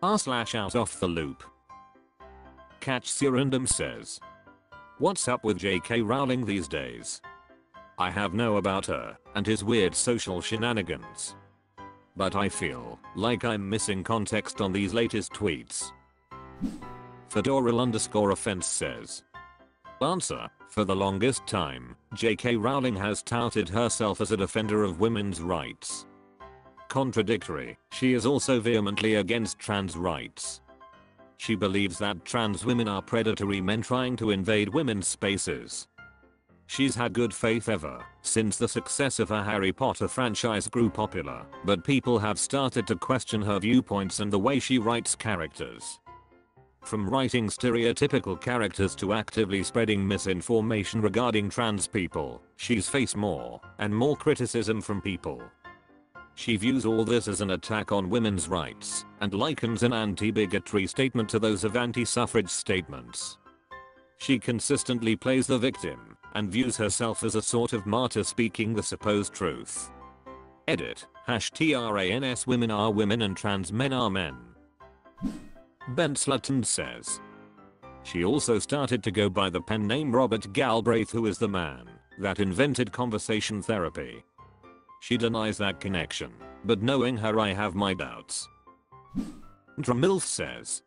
r/out off the loop. Catch Surrendum says, what's up with JK Rowling these days? I have know about her and his weird social shenanigans, but I feel like I'm missing context on these latest tweets. Fedora_offense says, answer, for the longest time, JK Rowling has touted herself as a defender of women's rights. Contradictory, she is also vehemently against trans rights. She believes that trans women are predatory men trying to invade women's spaces. She's had good faith ever since the success of her Harry Potter franchise grew popular, but people have started to question her viewpoints and the way she writes characters. From writing stereotypical characters to actively spreading misinformation regarding trans people, she's faced more and more criticism from people. She views all this as an attack on women's rights and likens an anti-bigotry statement to those of anti-suffrage statements. She consistently plays the victim and views herself as a sort of martyr speaking the supposed truth. Edit, #trans women are women and trans men are men. Ben Slutton says, she also started to go by the pen name Robert Galbraith, who is the man that invented conversation therapy. She denies that connection, but knowing her I have my doubts. Dramilf says,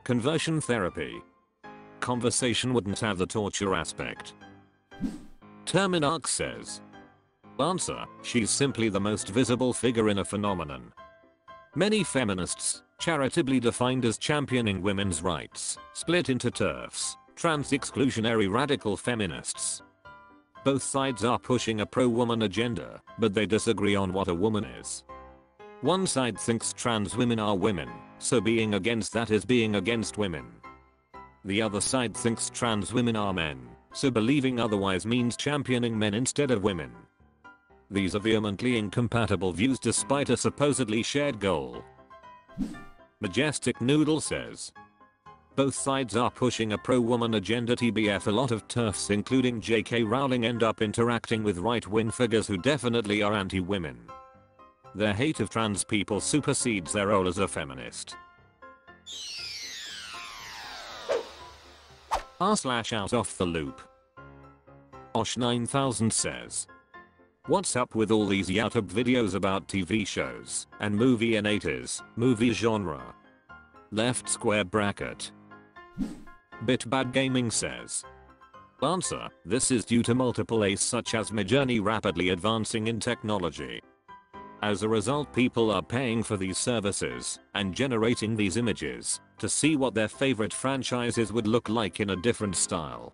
conversion therapy. Conversation wouldn't have the torture aspect. Terminarch says, answer, she's simply the most visible figure in a phenomenon. Many feminists, charitably defined as championing women's rights, split into TERFs, trans exclusionary radical feminists. Both sides are pushing a pro-woman agenda, but they disagree on what a woman is. One side thinks trans women are women, so being against that is being against women. The other side thinks trans women are men, so believing otherwise means championing men instead of women. These are vehemently incompatible views despite a supposedly shared goal. Majestic Noodle says, both sides are pushing a pro-woman agenda TBF. A lot of TERFs including JK Rowling end up interacting with right-wing figures who definitely are anti-women. Their hate of trans people supersedes their role as a feminist. r/out off the loop. Osh9000 says, what's up with all these YouTube videos about TV shows and movie and 80s movie genre? Left square bracket. Bitbad Gaming says, answer, this is due to multiple A's such as Midjourney rapidly advancing in technology. As a result, people are paying for these services and generating these images to see what their favorite franchises would look like in a different style.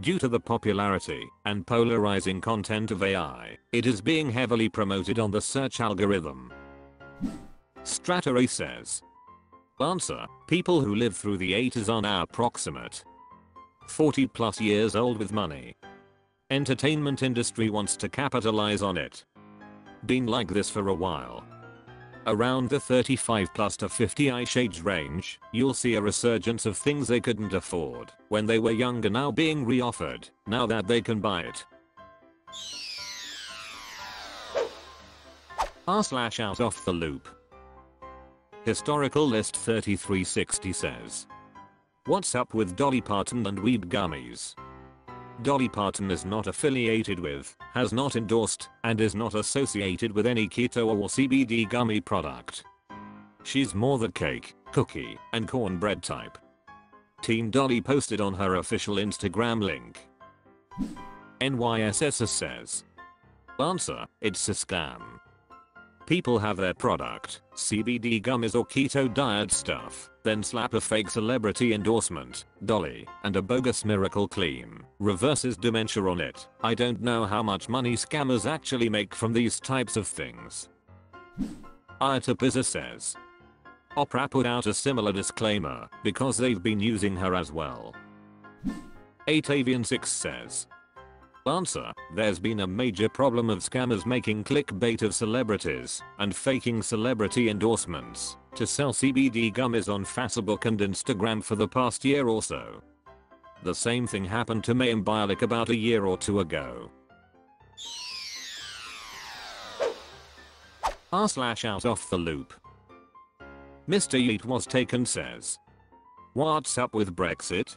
Due to the popularity and polarizing content of AI, it is being heavily promoted on the search algorithm. Strataray says, answer, people who lived through the 80s are now approximate 40 plus years old with money. Entertainment industry wants to capitalize on it. Been like this for a while. Around the 35 plus to 50ish age range, you'll see a resurgence of things they couldn't afford when they were younger now being reoffered now that they can buy it. r/out off the loop. Historical List 3360 says, what's up with Dolly Parton and weed gummies? Dolly Parton is not affiliated with, has not endorsed, and is not associated with any keto or CBD gummy product. She's more the cake, cookie, and cornbread type. Team Dolly posted on her official Instagram link. NYSS says, answer, it's a scam. People have their product, CBD gummies or keto diet stuff, then slap a fake celebrity endorsement, Dolly, and a bogus miracle claim, reverses dementia on it. I don't know how much money scammers actually make from these types of things. Ayatapizza says, Oprah put out a similar disclaimer because they've been using her as well. 8avian6 says, answer, there's been a major problem of scammers making clickbait of celebrities and faking celebrity endorsements to sell CBD gummies on Facebook and Instagram for the past year or so. The same thing happened to Mayim Bialik about a year or two ago. r/out off the loop. Mr. Yeet was taken says, "What's up with Brexit?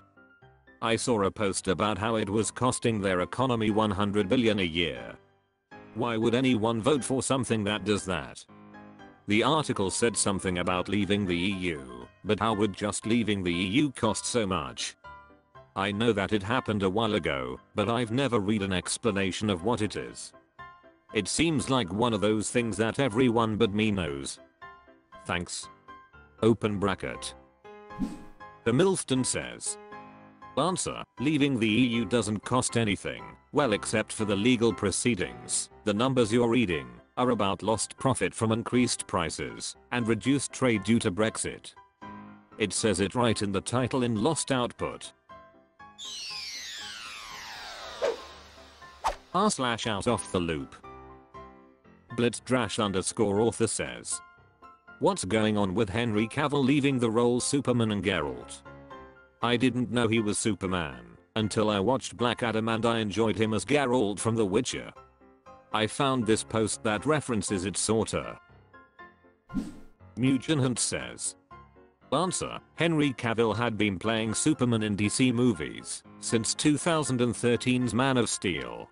I saw a post about how it was costing their economy 100 billion a year. Why would anyone vote for something that does that?" The article said something about leaving the EU, but how would just leaving the EU cost so much? I know that it happened a while ago, but I've never read an explanation of what it is. It seems like one of those things that everyone but me knows. Thanks. Open bracket. The Milston says, "Answer, leaving the EU doesn't cost anything, well except for the legal proceedings. The numbers you're reading are about lost profit from increased prices and reduced trade due to Brexit." It says it right in the title in lost output. r/OutOfTheLoop. Blitzdrash_author says, "What's going on with Henry Cavil leaving the role Superman and Garalt? I didn't know he was Superman until I watched Black Adam and I enjoyed him as Garalt from The Witcher. I found this post that references it sorta." Mugenhunt says, "Answer, Henry Cavill had been playing Superman in DC movies since 2013's Man of Steel.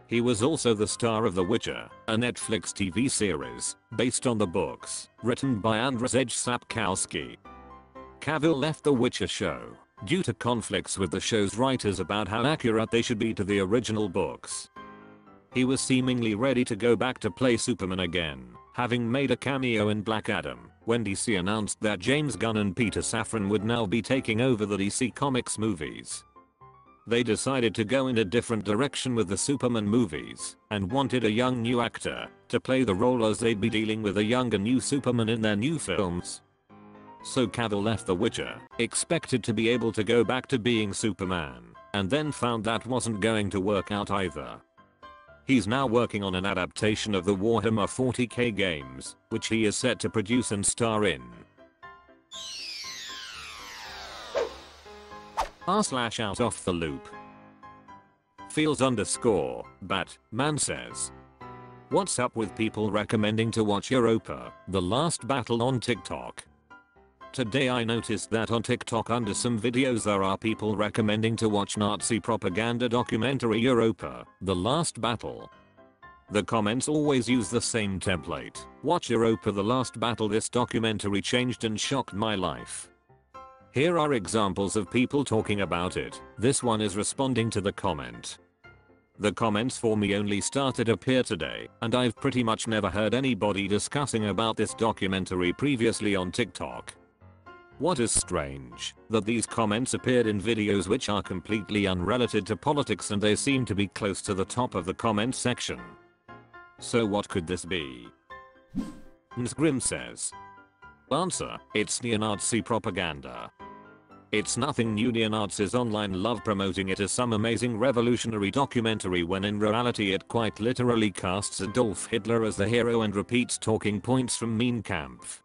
He was also the star of The Witcher, a Netflix TV series based on the books written by Andrzej Sapkowski. Cavill left The Witcher show due to conflicts with the show's writers about how accurate they should be to the original books. He was seemingly ready to go back to play Superman again, having made a cameo in Black Adam, when DC announced that James Gunn and Peter Safran would now be taking over the DC Comics movies. They decided to go in a different direction with the Superman movies and wanted a young new actor to play the role as they'd be dealing with a younger new Superman in their new films. So Cavill left The Witcher, expected to be able to go back to being Superman, and then found that wasn't going to work out either. He's now working on an adaptation of the Warhammer 40k games, which he is set to produce and star in. r/OutOfTheLoop. Feels_Batman says, "What's up with people recommending to watch Europa, The Last Battle on TikTok? Today I noticed that on TikTok under some videos there are people recommending to watch Nazi propaganda documentary Europa, The Last Battle. The comments always use the same template. Watch Europa, The Last Battle. This documentary changed and shocked my life. Here are examples of people talking about it. This one is responding to the comment. The comments for me only started appear today, and I've pretty much never heard anybody discussing about this documentary previously on TikTok. What is strange, that these comments appeared in videos which are completely unrelated to politics and they seem to be close to the top of the comment section. So what could this be?" Nsgrim says, "Answer, it's neo-Nazi propaganda. It's nothing new. Neo-Nazis online love promoting it as some amazing revolutionary documentary when in reality it quite literally casts Adolf Hitler as the hero and repeats talking points from Mein Kampf.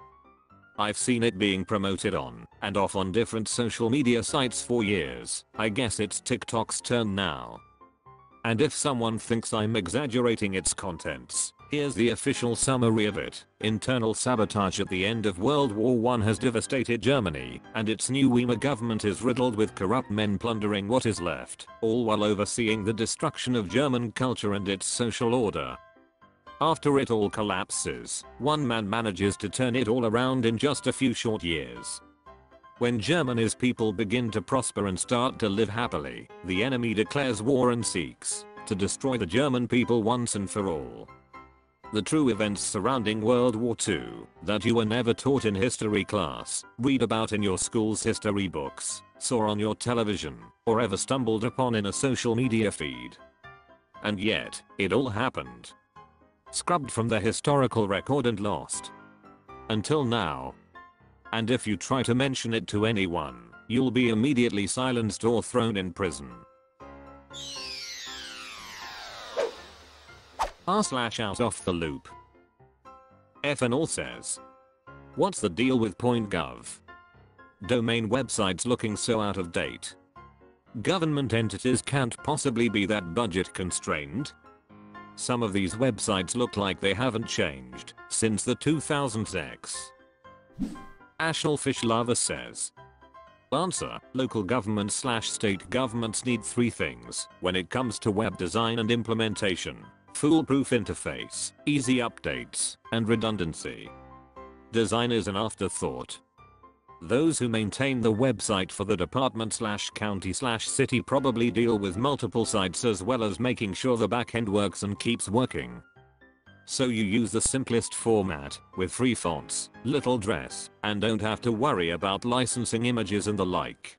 I've seen it being promoted on and off on different social media sites for years. I guess it's TikTok's turn now. And if someone thinks I'm exaggerating its contents, here's the official summary of it. Internal sabotage at the end of World War I has devastated Germany, and its new Weimar government is riddled with corrupt men plundering what is left, all while overseeing the destruction of German culture and its social order. After it all collapses, one man manages to turn it all around in just a few short years. When Germany's people begin to prosper and start to live happily, the enemy declares war and seeks to destroy the German people once and for all. The true events surrounding World War II that you were never taught in history class, read about in your school's history books, saw on your television, or ever stumbled upon in a social media feed. And yet, it all happened. Scrubbed from the historical record and lost. Until now. And if you try to mention it to anyone, you'll be immediately silenced or thrown in prison." r/OutOfTheLoop. FNL says, "What's the deal with .gov? Domain websites looking so out of date. Government entities can't possibly be that budget constrained. Some of these websites look like they haven't changed since the 2000s. Ashelfish Lava says. Answer: local government/state governments need 3 things when it comes to web design and implementation: foolproof interface, easy updates, and redundancy. Design is an afterthought. Those who maintain the website for the department/county/city probably deal with multiple sites as well as making sure the backend works and keeps working. So you use the simplest format, with free fonts, little dress, and don't have to worry about licensing images and the like.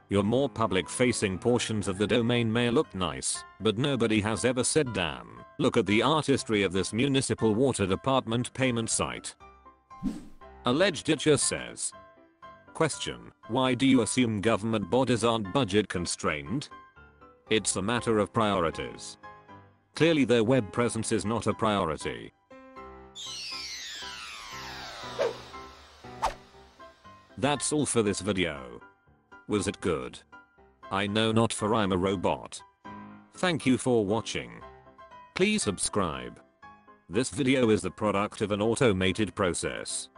Your more public-facing portions of the domain may look nice, but nobody has ever said damn, look at the artistry of this municipal water department payment site. Alleged Ditcher says. Question: why do you assume government bodies aren't budget constrained? It's a matter of priorities. Clearly their web presence is not a priority. That's all for this video. Was it good? I know not, for I'm a robot. Thank you for watching. Please subscribe. This video is the product of an automated process.